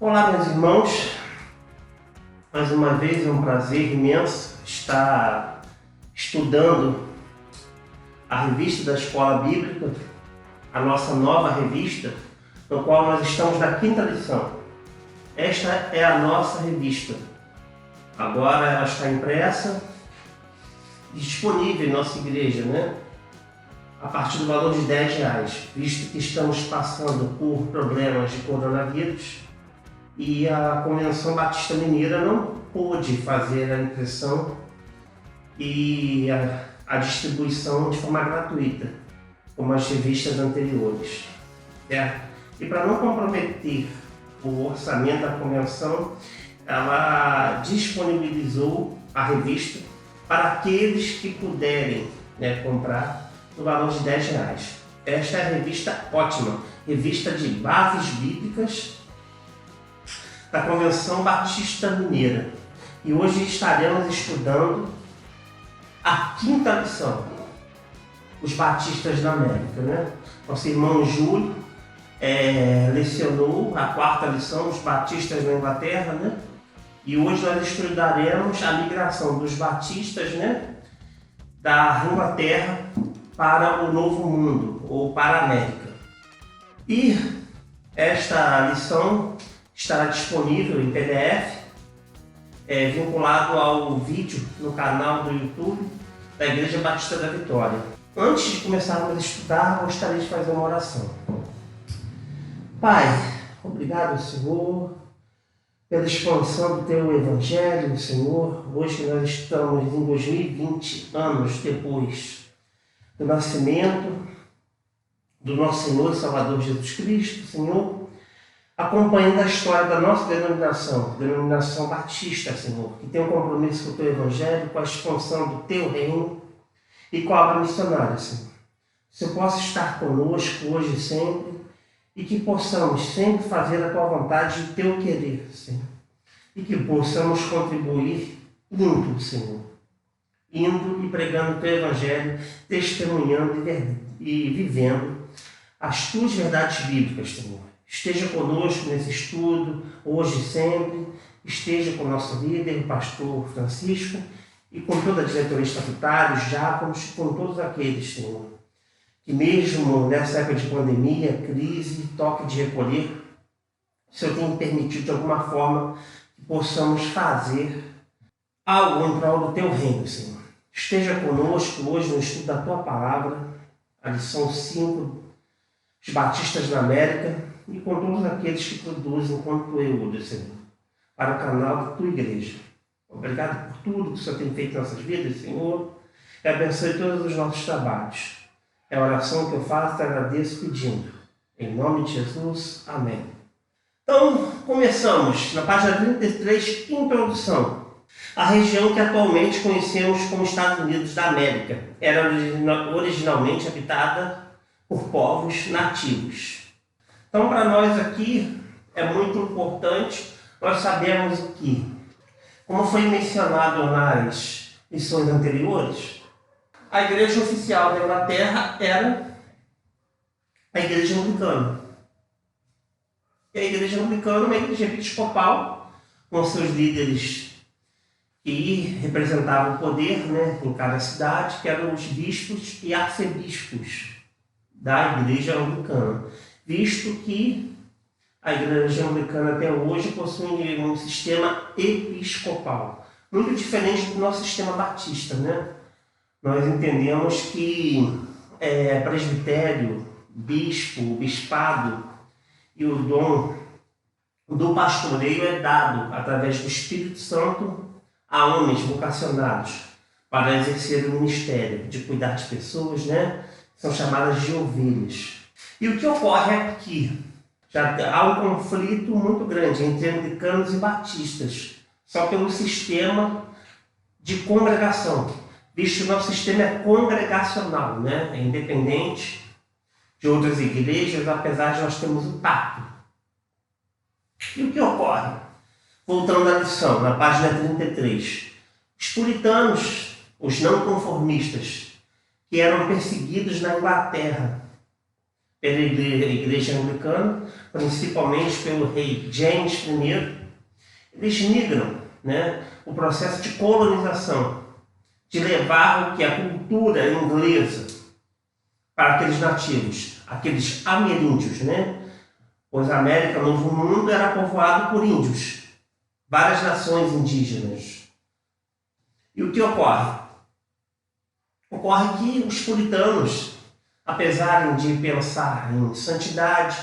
Olá, meus irmãos. Mais uma vez é um prazer imenso estar estudando a revista da Escola Bíblica, a nossa nova revista, no qual nós estamos na 5ª lição. Esta é a nossa revista. Agora ela está impressa e disponível em nossa igreja, a partir do valor de R$10, visto que estamos passando por problemas de coronavírus e a Convenção Batista Mineira não pôde fazer a impressão e a distribuição de forma gratuita, como as revistas anteriores. E para não comprometer o orçamento da convenção, ela disponibilizou a revista para aqueles que puderem comprar no valor de R$10. Esta é a revista ótima, revista de bases bíblicas da Convenção Batista Mineira. E hoje estaremos estudando a 5ª lição, os batistas da América. Nosso irmão Júlio lecionou a 4ª lição, os batistas na Inglaterra, e hoje nós estudaremos a migração dos batistas da Inglaterra para o Novo Mundo, ou para a América. E esta lição estará disponível em PDF, vinculado ao vídeo no canal do YouTube da Igreja Batista da Vitória. Antes de começarmos a estudar, gostaria de fazer uma oração. Pai, obrigado, Senhor, pela expansão do Teu Evangelho, Senhor. Hoje que nós estamos em 2020 anos depois do nascimento do nosso Senhor e Salvador Jesus Cristo, Senhor, acompanhando a história da nossa denominação batista, Senhor, que tem um compromisso com o Teu Evangelho, com a expansão do Teu reino e com a obra missionária, Senhor. Que Senhor possa estar conosco hoje e sempre, e que possamos sempre fazer a Tua vontade e o Teu querer, Senhor. E que possamos contribuir indo, Senhor, indo e pregando o Teu Evangelho, testemunhando e vivendo as Tuas verdades bíblicas, Senhor. Esteja conosco nesse estudo, hoje e sempre. Esteja com o nosso líder, o pastor Francisco, e com toda a diretoria estatutária, os diáconos, com todos aqueles, Senhor, que mesmo nessa época de pandemia, crise, toque de recolher, o Senhor tem permitido de alguma forma que possamos fazer algo em prol do Teu reino, Senhor. Esteja conosco hoje no estudo da Tua Palavra, a lição 5, os batistas da América, e com todos aqueles que produzem conteúdo, Senhor, para o canal da Tua Igreja. Obrigado por tudo que o Senhor tem feito em nossas vidas, Senhor, e abençoe todos os nossos trabalhos. É a oração que eu faço e te agradeço pedindo. Em nome de Jesus, amém. Então, começamos na página 33, introdução. A região que atualmente conhecemos como Estados Unidos da América era originalmente habitada por povos nativos. Então, para nós aqui, é muito importante nós sabermos que, como foi mencionado nas lições anteriores, a igreja oficial da Inglaterra era a igreja anglicana. E a igreja anglicana é uma igreja episcopal, com seus líderes que representavam o poder em cada cidade, que eram os bispos e arcebispos da igreja anglicana. Visto que a igreja anglicana até hoje possui um sistema episcopal, muito diferente do nosso sistema batista, Nós entendemos que presbitério, bispo, bispado e o dom do pastoreio é dado através do Espírito Santo a homens vocacionados para exercer o ministério de cuidar de pessoas, São chamadas de ovelhas. E o que ocorre é que já há um conflito muito grande entre anglicanos e batistas, só pelo sistema de congregação, visto que o nosso sistema é congregacional, é independente de outras igrejas, apesar de nós termos um pacto. E o que ocorre? Voltando à lição, na página 33, os puritanos, os não conformistas, que eram perseguidos na Inglaterra, pela igreja anglicana, principalmente pelo rei James I. Eles migram, né, o processo de colonização, de levar o que a cultura inglesa para aqueles nativos, aqueles ameríndios, né? Pois a América, Novo Mundo, era povoado por índios, várias nações indígenas. E o que ocorre? Ocorre que os puritanos, apesar de pensar em santidade,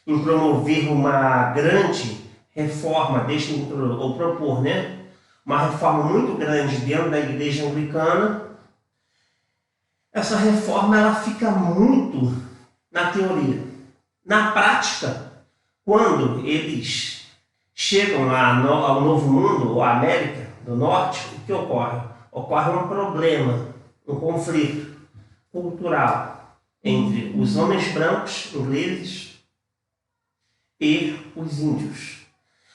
em promover uma grande reforma, ou propor, né, uma reforma muito grande dentro da igreja anglicana, essa reforma ela fica muito na teoria. Na prática, quando eles chegam lá ao Novo Mundo, ou à América do Norte, o que ocorre? Ocorre um problema, um conflito cultural entre os homens brancos ingleses e os índios.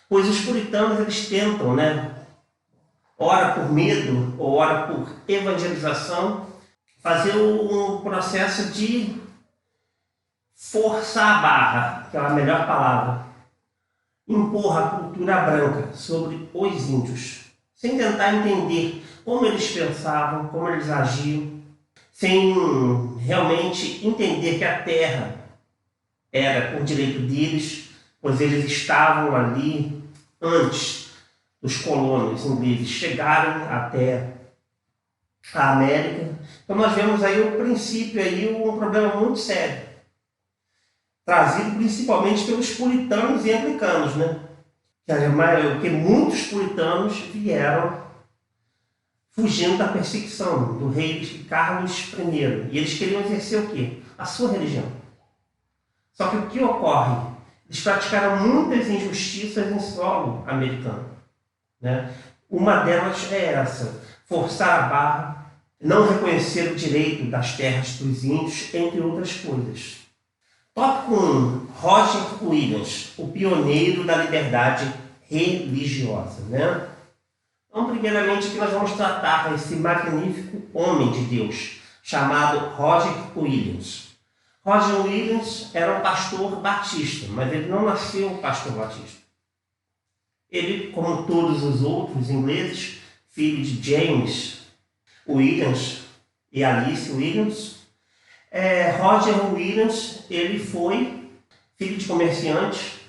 Pois os puritanos eles tentam, né, ora por medo ou ora por evangelização, fazer um processo de forçar a barra, que é a melhor palavra, impor a cultura branca sobre os índios, sem tentar entender como eles pensavam, como eles agiam, sem realmente entender que a terra era por direito deles, pois eles estavam ali antes dos colonos ingleses chegarem até a América. Então nós vemos aí o princípio, aí um problema muito sério, trazido principalmente pelos puritanos e anglicanos, né? Porque muitos puritanos vieram fugindo da perseguição do rei Carlos I. E eles queriam exercer o quê? A sua religião. Só que o que ocorre? Eles praticaram muitas injustiças em solo americano, né? Uma delas é essa: forçar a barra, não reconhecer o direito das terras dos índios, entre outras coisas. Toque com Roger Williams, o pioneiro da liberdade religiosa, né? Então, primeiramente, aqui nós vamos tratar esse magnífico homem de Deus, chamado Roger Williams. Roger Williams era um pastor batista, mas ele não nasceu pastor batista. Ele, como todos os outros ingleses, filho de James Williams e Alice Williams, Roger Williams, ele foi filho de comerciante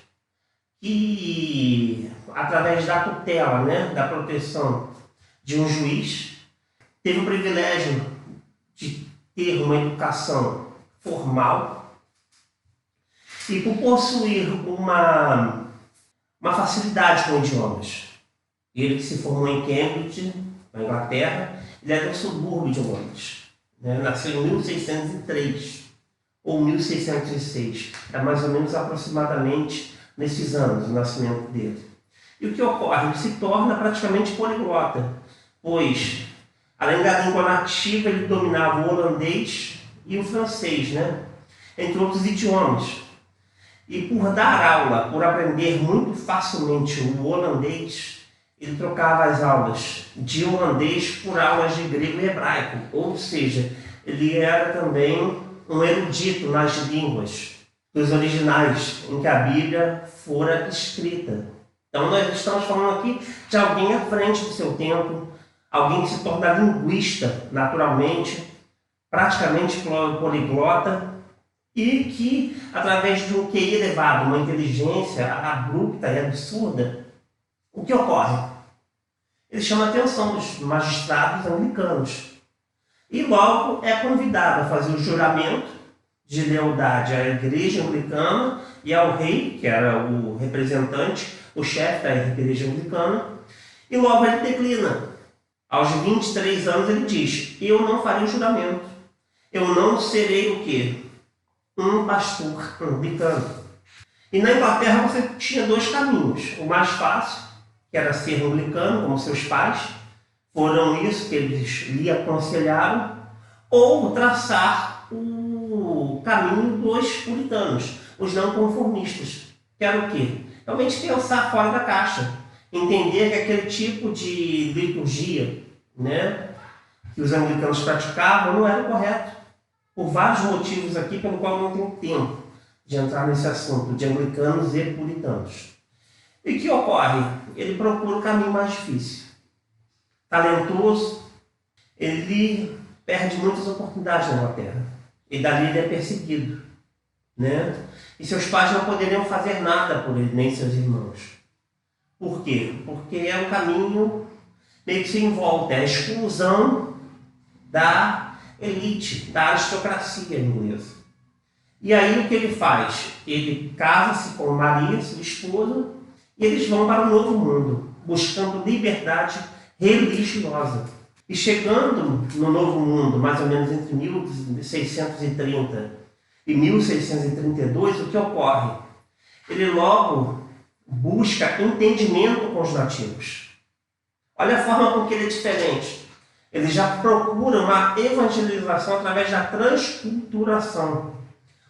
e, através da tutela, né, da proteção de um juiz, teve o privilégio de ter uma educação formal e por possuir uma facilidade com idiomas. Ele que se formou em Cambridge, na Inglaterra, ele é do subúrbio de Londres. Nasceu em 1603 ou 1606, é mais ou menos aproximadamente nesses anos o nascimento dele. E o que ocorre? Ele se torna praticamente poliglota, pois além da língua nativa ele dominava o holandês e o francês, né? Entre outros idiomas. E por dar aula, por aprender muito facilmente o holandês, ele trocava as aulas de holandês por aulas de grego e hebraico, ou seja, ele era também um erudito nas línguas dos originais em que a Bíblia fora escrita. Então nós estamos falando aqui de alguém à frente do seu tempo, alguém que se torna linguista naturalmente, praticamente poliglota, e que, através de um QI elevado, uma inteligência abrupta e absurda, o que ocorre? Ele chama a atenção dos magistrados anglicanos. E logo é convidado a fazer o juramento de lealdade à igreja anglicana e ao rei, que era o representante, o chefe da igreja anglicana. E logo ele declina. Aos 23 anos ele diz: eu não farei o juramento. Eu não serei o quê? Um pastor anglicano. E na Inglaterra você tinha dois caminhos. O mais fácil, que era ser anglicano, como seus pais, foram isso que eles lhe aconselharam, ou traçar o caminho dos puritanos, os não conformistas, que era o quê? Realmente pensar fora da caixa, entender que aquele tipo de liturgia, né, que os anglicanos praticavam não era correto. por vários motivos aqui, pelo qual eu não tenho tempo de entrar nesse assunto, de anglicanos e puritanos. E o que ocorre? Ele procura o caminho mais difícil. Talentoso, ele perde muitas oportunidades na Inglaterra. E dali ele é perseguido, né? E seus pais não poderiam fazer nada por ele, nem seus irmãos. Por quê? Porque é um caminho meio que sem volta, é a exclusão da elite, da aristocracia inglesa. E aí o que ele faz? Ele casa-se com Maria, sua esposa, e eles vão para o Novo Mundo, buscando liberdade religiosa. E chegando no Novo Mundo, mais ou menos entre 1630 e 1632, o que ocorre? Ele logo busca entendimento com os nativos. Olha a forma com que ele é diferente. Ele já procura uma evangelização através da transculturação.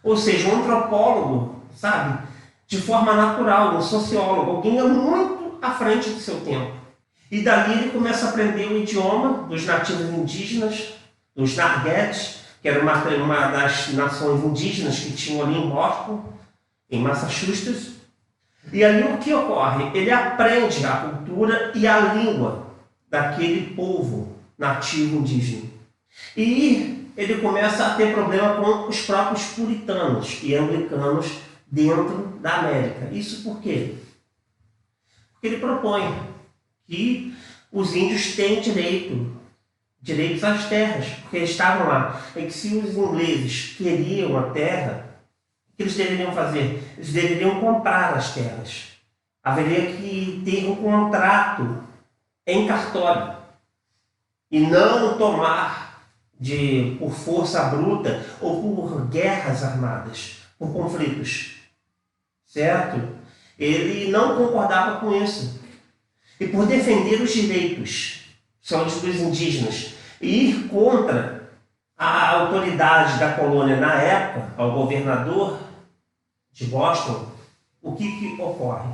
Ou seja, um antropólogo, sabe? De forma natural, um sociólogo, alguém muito à frente do seu tempo. E dali ele começa a aprender o idioma dos nativos indígenas, dos Narguetes, que era uma das nações indígenas que tinham ali em Boston, em Massachusetts. E ali o que ocorre? Ele aprende a cultura e a língua daquele povo nativo indígena. E ele começa a ter problema com os próprios puritanos e anglicanos dentro da América. Isso por quê? Porque ele propõe que os índios têm direitos às terras, porque eles estavam lá. E que se os ingleses queriam a terra, o que eles deveriam fazer? Eles deveriam comprar as terras. Haveria que ter um contrato em cartório e não tomar por força bruta ou por guerras armadas, por conflitos. Certo? Ele não concordava com isso. E por defender os direitos, somente dos indígenas, e ir contra a autoridade da colônia na época, ao governador de Boston, o que ocorre?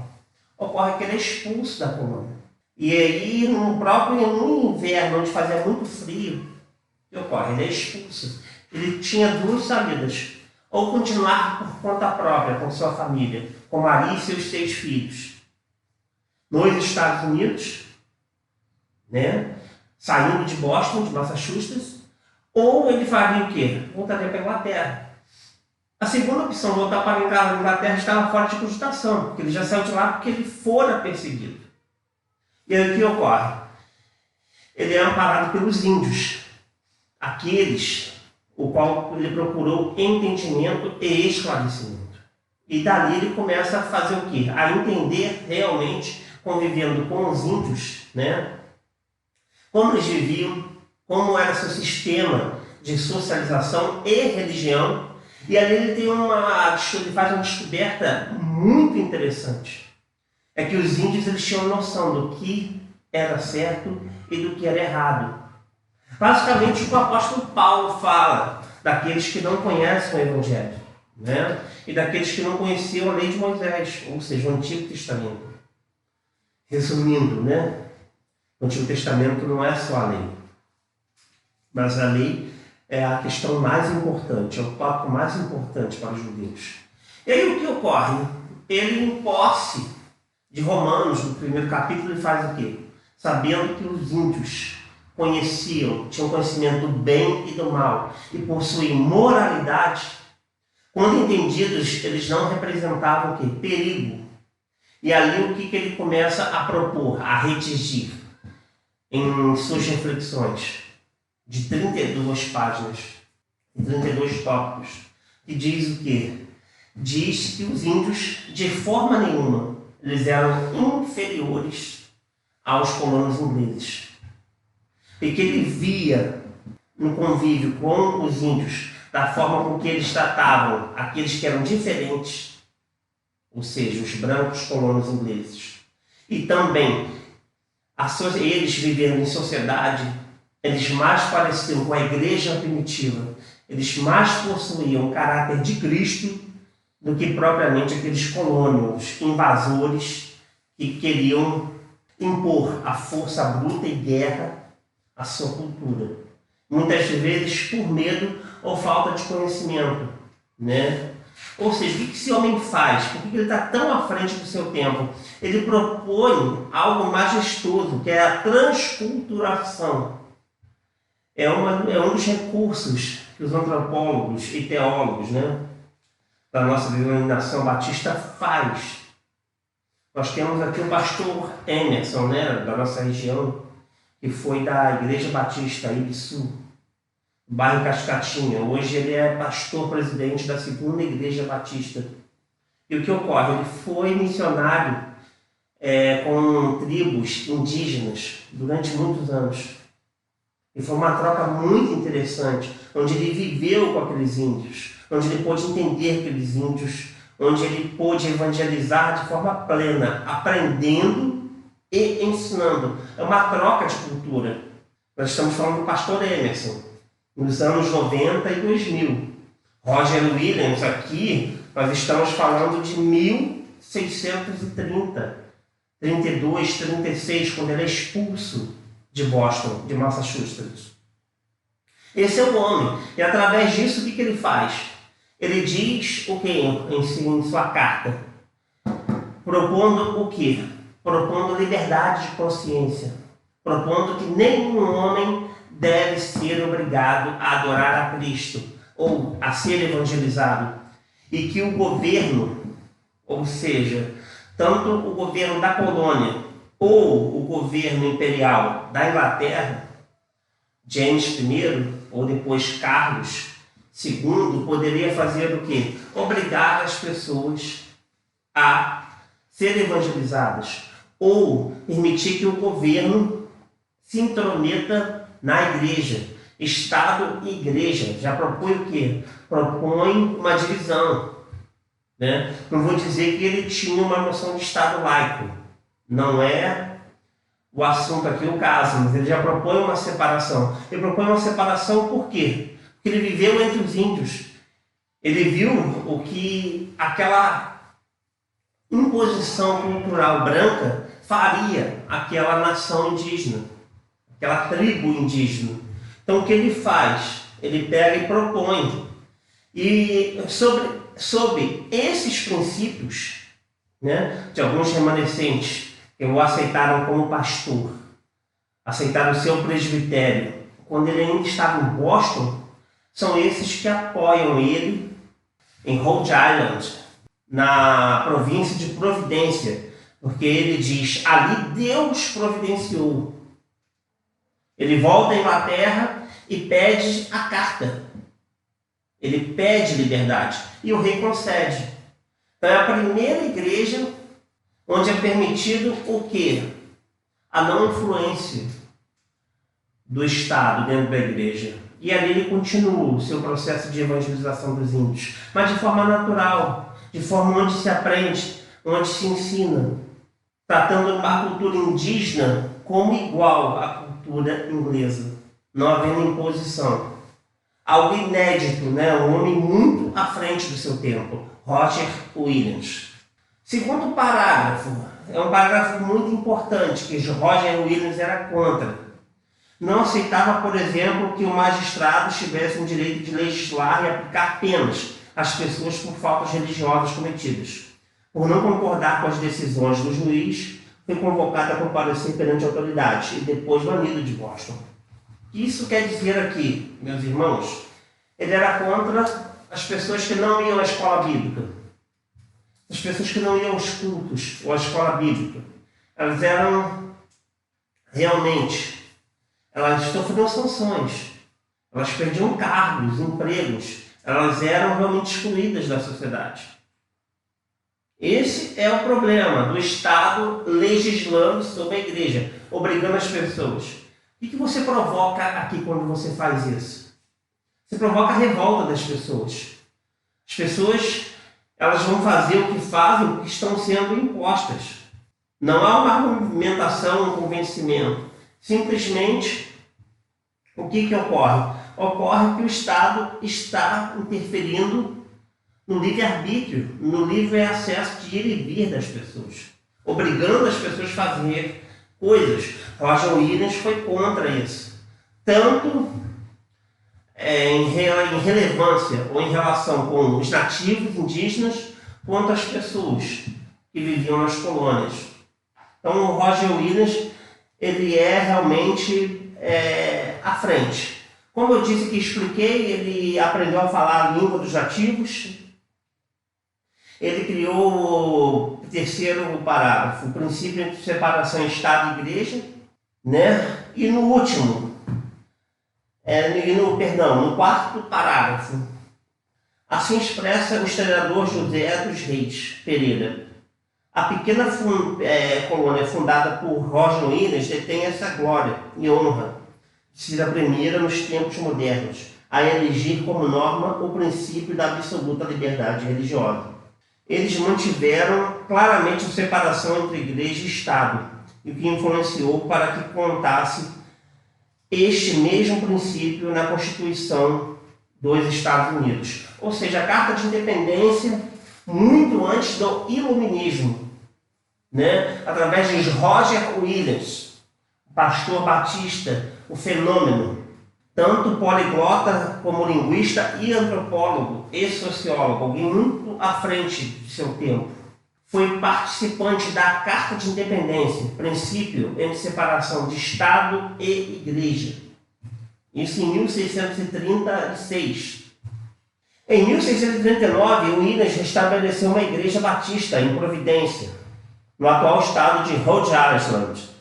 Ocorre que ele é expulso da colônia. E aí, no inverno, onde fazia muito frio, o que ocorre? Ele é expulso. Ele tinha duas saídas. Ou continuar por conta própria com sua família, com Maria e seus 6 filhos, nos Estados Unidos, né? Saindo de Boston, de Massachusetts, ou ele faria o quê? Voltaria para a Inglaterra. A segunda opção, voltar para a Inglaterra, estava fora de cogitação, porque ele já saiu de lá porque ele fora perseguido. E aí o que ocorre? Ele é amparado pelos índios, aqueles o qual ele procurou entendimento e esclarecimento. E dali ele começa a fazer o quê? A entender realmente, convivendo com os índios, né? Como eles viviam, como era seu sistema de socialização e religião. E ali ele faz uma descoberta muito interessante. É que os índios eles tinham noção do que era certo e do que era errado. Basicamente o que o apóstolo Paulo fala daqueles que não conhecem o Evangelho, né? E daqueles que não conheciam a lei de Moisés, ou seja, o Antigo Testamento. Resumindo, né? O Antigo Testamento não é só a lei, mas a lei é a questão mais importante, é o tópico mais importante para os judeus. E aí o que ocorre? Ele, em posse de Romanos, no primeiro capítulo, ele faz o quê? Sabendo que os índios tinham conhecimento do bem e do mal e possuíam moralidade, quando entendidos, eles não representavam o quê? Perigo. E ali o que ele começa a propor, a redigir em suas reflexões de 32 páginas, 32 tópicos, que diz o quê? Diz que os índios, de forma nenhuma, eles eram inferiores aos colonos ingleses. E que ele via no convívio com os índios, da forma com que eles tratavam aqueles que eram diferentes, ou seja, os brancos colonos ingleses, e também eles vivendo em sociedade, eles mais pareciam com a igreja primitiva, eles mais possuíam o caráter de Cristo do que propriamente aqueles colonos invasores que queriam impor a força bruta e guerra à sua cultura. Muitas vezes por medo ou falta de conhecimento, né? Ou seja, o que esse homem faz? Por que ele está tão à frente do seu tempo? Ele propõe algo majestoso, que é a transculturação. É um dos recursos que os antropólogos e teólogos, né, da nossa denominação batista faz. Nós temos aqui o pastor Emerson, né, da nossa região, que foi da Igreja Batista Ibiçu, bairro Cascatinha. Hoje ele é pastor-presidente da segunda Igreja Batista. E o que ocorre? Ele foi missionário com tribos indígenas durante muitos anos. E foi uma troca muito interessante, onde ele viveu com aqueles índios, onde ele pôde entender aqueles índios, onde ele pôde evangelizar de forma plena, aprendendo e ensinando. É uma troca de cultura. Nós estamos falando do pastor Emerson, nos anos 90 e 2000. Roger Williams, aqui, nós estamos falando de 1630, 32, 36, quando ele é expulso de Boston, de Massachusetts. Esse é o homem. E através disso, o que ele faz? Ele diz o que em sua carta? Propondo o quê? Propondo liberdade de consciência. Propondo que nenhum homem deve ser obrigado a adorar a Cristo ou a ser evangelizado. E que o governo, ou seja, tanto o governo da colônia ou o governo imperial da Inglaterra, James I, ou depois Carlos II, poderia fazer o quê? Obrigar as pessoas a serem evangelizadas, ou permitir que o governo se intrometa na igreja. Estado e igreja já propõe o quê? Propõe uma divisão, né? Não vou dizer que ele tinha uma noção de Estado laico, não é o assunto aqui, o caso, mas ele já propõe uma separação. Ele propõe uma separação por quê? Porque ele viveu entre os índios. Ele viu o que aquela imposição cultural branca faria àquela nação indígena, aquela tribo indígena. Então o que ele faz? Ele pega e propõe. E sobre esses princípios, né, de alguns remanescentes que o aceitaram como pastor, aceitaram o seu presbitério, quando ele ainda estava em Boston, são esses que apoiam ele em Rhode Island, na província de Providência, porque ele diz, ali Deus providenciou. Ele volta à Inglaterra e pede a carta. Ele pede liberdade e o rei concede. Então é a primeira igreja onde é permitido o quê? A não influência do Estado dentro da igreja. E ali ele continua o seu processo de evangelização dos índios, mas de forma natural, de forma onde se aprende, onde se ensina, tratando a cultura indígena como igual à cultura inglesa, não havendo imposição. Algo inédito, né? Um homem muito à frente do seu tempo, Roger Williams. Segundo parágrafo, é um parágrafo muito importante, que Roger Williams era contra. Não aceitava, por exemplo, que o magistrado tivesse o direito de legislar e aplicar penas às pessoas por faltas religiosas cometidas. Por não concordar com as decisões do juiz, foi convocado a comparecer perante a autoridade e depois banido de Boston. Isso quer dizer aqui, meus irmãos, ele era contra as pessoas que não iam à escola bíblica, as pessoas que não iam aos cultos ou à escola bíblica. Elas eram realmente, elas sofriam sanções, elas perdiam cargos, empregos, elas eram realmente excluídas da sociedade. Esse é o problema do Estado legislando sobre a igreja, obrigando as pessoas. O que você provoca aqui quando você faz isso? Você provoca a revolta das pessoas. As pessoas, elas vão fazer o que fazem porque estão sendo impostas. Não há uma argumentação, um convencimento. Simplesmente, o que ocorre? Ocorre que o Estado está interferindo no livre-arbítrio, no livre acesso de ir e vir das pessoas, obrigando as pessoas a fazer coisas. Roger Williams foi contra isso. Tanto em relevância ou em relação com os nativos indígenas quanto as pessoas que viviam nas colônias. Então o Roger Williams ele é realmente à frente. Como eu disse que expliquei, ele aprendeu a falar a língua dos nativos. Ele criou o terceiro parágrafo, o princípio entre separação Estado e Igreja, né? E no último, no quarto parágrafo, assim expressa o historiador José dos Reis Pereira. A pequena colônia fundada por Roger Williams detém essa glória e honra de ser a primeira nos tempos modernos a elegir como norma o princípio da absoluta liberdade religiosa. Eles mantiveram claramente a separação entre igreja e Estado, e o que influenciou para que contasse este mesmo princípio na Constituição dos Estados Unidos. Ou seja, a Carta de Independência, muito antes do Iluminismo, né? Através de Roger Williams, pastor batista, o fenômeno, tanto poliglota como linguista e antropólogo e sociólogo, alguém muito à frente de seu tempo. Foi participante da Carta de Independência, princípio entre separação de Estado e Igreja. Isso em 1636. Em 1639, Williams restabeleceu uma igreja batista em Providência, no atual estado de Rhode Island.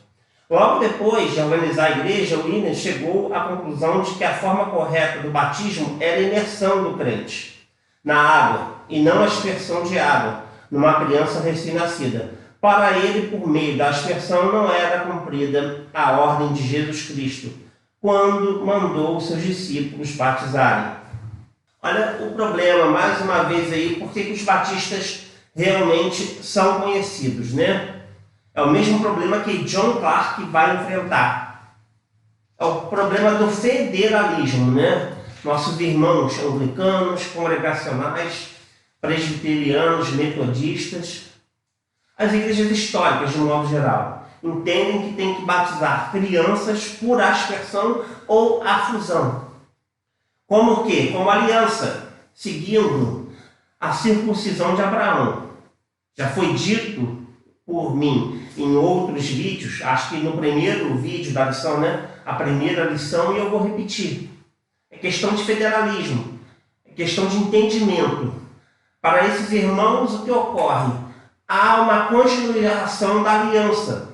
Logo depois de organizar a igreja, Williams chegou à conclusão de que a forma correta do batismo era a imersão do crente na água e não a aspersão de água numa criança recém-nascida. Para ele, por meio da aspersão, não era cumprida a ordem de Jesus Cristo, quando mandou seus discípulos batizarem. Olha o problema, mais uma vez aí, por que os batistas realmente são conhecidos, né? É o mesmo problema que John Clarke vai enfrentar. É o problema do federalismo, né? Nossos irmãos anglicanos, congregacionais, presbiterianos, metodistas, as igrejas históricas, de um modo geral, entendem que tem que batizar crianças por aspersão ou afusão. Como o quê? Como aliança, seguindo a circuncisão de Abraão. Já foi dito por mim em outros vídeos, acho que no primeiro vídeo da lição, né? A primeira lição, e eu vou repetir. É questão de federalismo, é questão de entendimento. Para esses irmãos, o que ocorre? Há uma continuação da aliança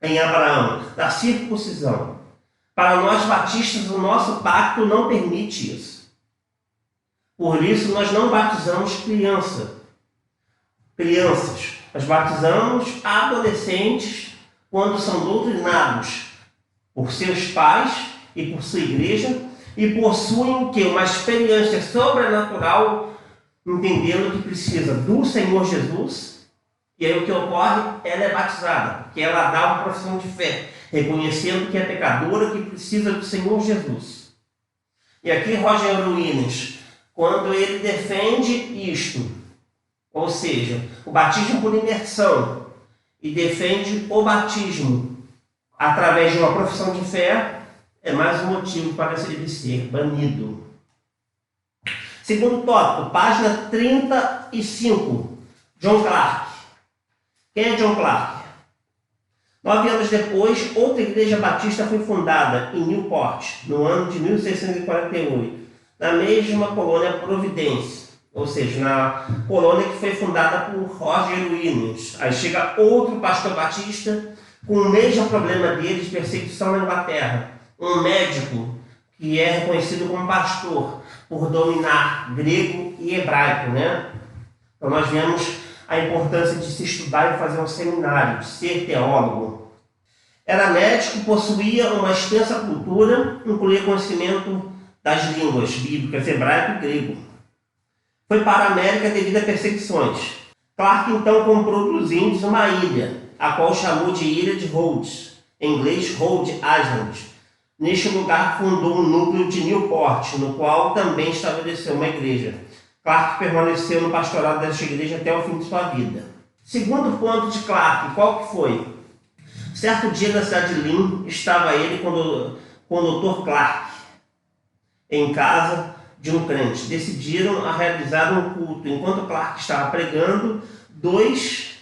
em Abraão, da circuncisão. Para nós batistas, o nosso pacto não permite isso. Por isso, nós não batizamos crianças. Nós batizamos adolescentes quando são doutrinados por seus pais e por sua igreja e possuem o quê? Uma experiência sobrenatural, entendendo que precisa do Senhor Jesus. E aí o que ocorre? Ela é batizada, porque ela dá uma profissão de fé, reconhecendo que é pecadora, que precisa do Senhor Jesus. E aqui Roger Williams, quando ele defende isto, ou seja, o batismo por imersão, e defende o batismo através de uma profissão de fé, é mais um motivo para ele ser banido. Segundo tópico, página 35, John Clarke. Quem é John Clarke? 9 anos depois, outra igreja batista foi fundada em Newport, no ano de 1648, na mesma colônia Providência, ou seja, na colônia que foi fundada por Roger Williams. Aí chega outro pastor batista com o mesmo problema dele de perseguição na Inglaterra. Um médico que é reconhecido como pastor por dominar grego e hebraico, né? Então nós vemos a importância de se estudar e fazer um seminário, de ser teólogo. Era médico, possuía uma extensa cultura, incluía conhecimento das línguas bíblicas hebraico e grego. Foi para a América devido a perseguições. Clarke então comprou dos índios uma ilha, a qual chamou de Ilha de Rhodes, em inglês Rhode Island. Neste lugar fundou um núcleo de Newport, no qual também estabeleceu uma igreja. Clarke permaneceu no pastorado desta igreja até o fim de sua vida. Segundo ponto de Clarke, qual que foi? Certo dia na cidade de Lynn, estava ele com o Dr. Clarke. em casa de um crente. Decidiram a realizar um culto. Enquanto Clark estava pregando, dois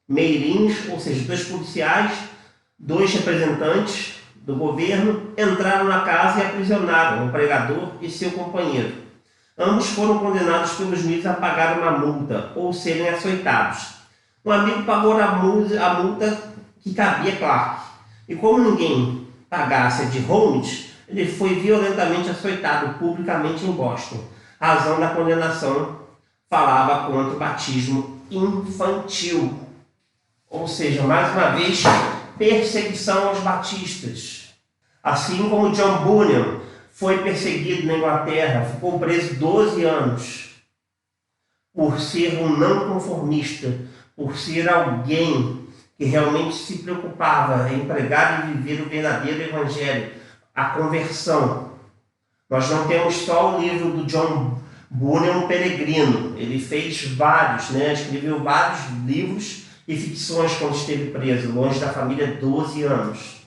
meirinhos, ou seja, dois policiais, dois representantes do governo, entraram na casa e aprisionaram o pregador e seu companheiro. Ambos foram condenados pelos juízes a pagar uma multa ou serem açoitados. Um amigo pagou a multa que cabia a Clark. E como ninguém pagasse a de Holmes, ele foi violentamente açoitado publicamente em Boston. A razão da condenação falava contra o batismo infantil. Ou seja, mais uma vez, perseguição aos batistas. Assim como John Bunyan foi perseguido na Inglaterra, ficou preso 12 anos por ser um não conformista, por ser alguém que realmente se preocupava em pregar e viver o verdadeiro evangelho, a conversão. Nós não temos só o livro do John Bunyan, o Peregrino. Ele fez vários, escreveu vários livros e ficções quando esteve preso, longe da família, 12 anos.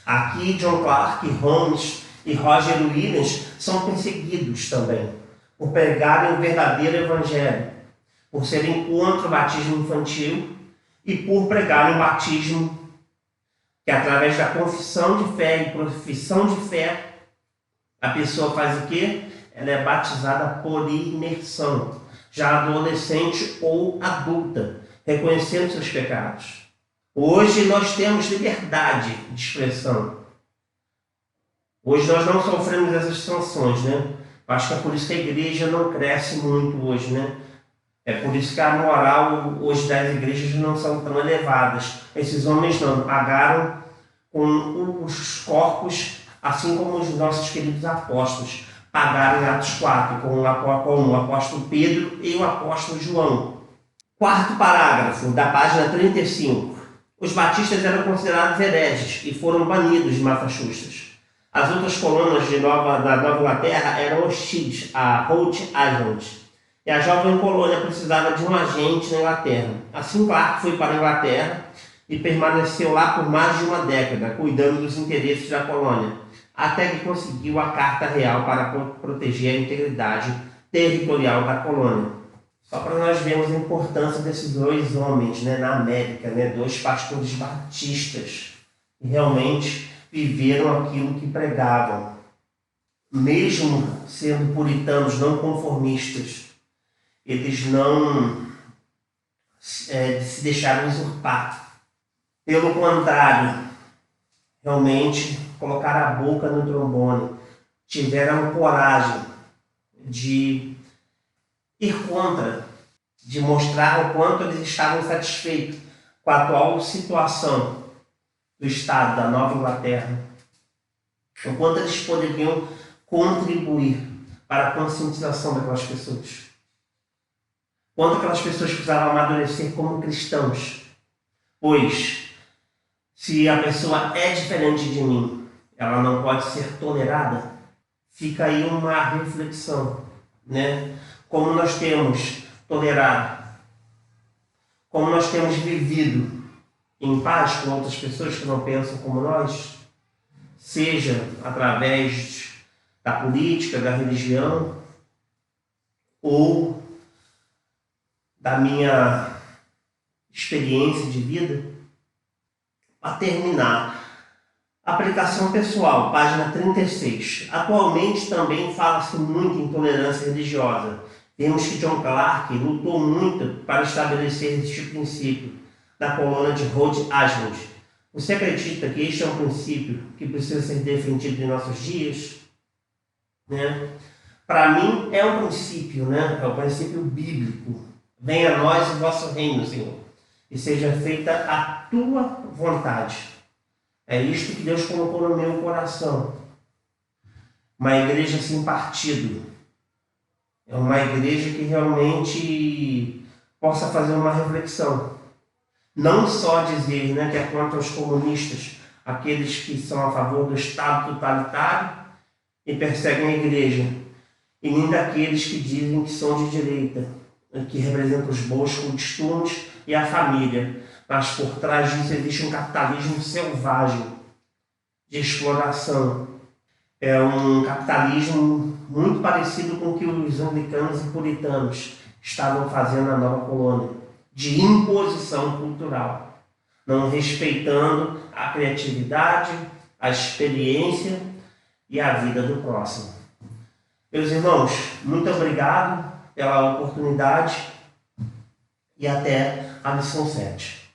Aqui, John Clark, Holmes e Roger Williams são perseguidos também por pregarem o verdadeiro evangelho, por serem contra o batismo infantil e por pregarem o batismo que, através da confissão de fé e profissão de fé, a pessoa faz o quê? Ela é batizada por imersão, já adolescente ou adulta, reconhecendo seus pecados. Hoje nós temos liberdade de expressão. Hoje nós não sofremos essas sanções, Acho que é por isso que a igreja não cresce muito hoje, É por isso que a moral hoje das igrejas não são tão elevadas. Esses homens não pagaram com os corpos, assim como os nossos queridos apóstolos pagaram em Atos 4, com o apóstolo Pedro e o apóstolo João. Quarto parágrafo, da página 35. Os batistas eram considerados hereges e foram banidos de Massachusetts. As outras colônias da Nova Inglaterra eram hostis a Rhode Island. E a jovem colônia precisava de um agente na Inglaterra. Assim, Clark foi para a Inglaterra e permaneceu lá por mais de uma década, cuidando dos interesses da colônia, até que conseguiu a Carta Real para proteger a integridade territorial da colônia. Só para nós vermos a importância desses dois homens na América, dois pastores batistas, que realmente viveram aquilo que pregavam, mesmo sendo puritanos, não conformistas. Eles não se deixaram usurpar. Pelo contrário, realmente colocaram a boca no trombone, tiveram coragem de ir contra, de mostrar o quanto eles estavam satisfeitos com a atual situação do Estado da Nova Inglaterra, o quanto eles poderiam contribuir para a conscientização daquelas pessoas. Quanto aquelas pessoas precisavam amadurecer como cristãos. Pois, se a pessoa é diferente de mim, ela não pode ser tolerada. Fica aí uma reflexão, Como nós temos tolerado, como nós temos vivido em paz com outras pessoas que não pensam como nós, seja através da política, da religião, ou da minha experiência de vida. Para terminar, aplicação pessoal, página 36. Atualmente também fala-se muito em intolerância religiosa. Vemos que John Clark lutou muito para estabelecer este princípio da colônia de Rhode Island. Você acredita que este é um princípio que precisa ser defendido em nossos dias? Para mim é um princípio, É um princípio bíblico. Venha a nós o vosso reino, Senhor, e seja feita a tua vontade. É isto que Deus colocou no meu coração. Uma igreja sem partido. É uma igreja que realmente possa fazer uma reflexão. Não só dizer que é contra os comunistas, aqueles que são a favor do Estado totalitário e perseguem a igreja, e nem daqueles que dizem que são de direita, que representam os bons costumes e a família. Mas por trás disso existe um capitalismo selvagem, de exploração. É um capitalismo muito parecido com o que os anglicanos e puritanos estavam fazendo na nova colônia, de imposição cultural, não respeitando a criatividade, a experiência e a vida do próximo. Meus irmãos, muito obrigado pela oportunidade e até a lição 7.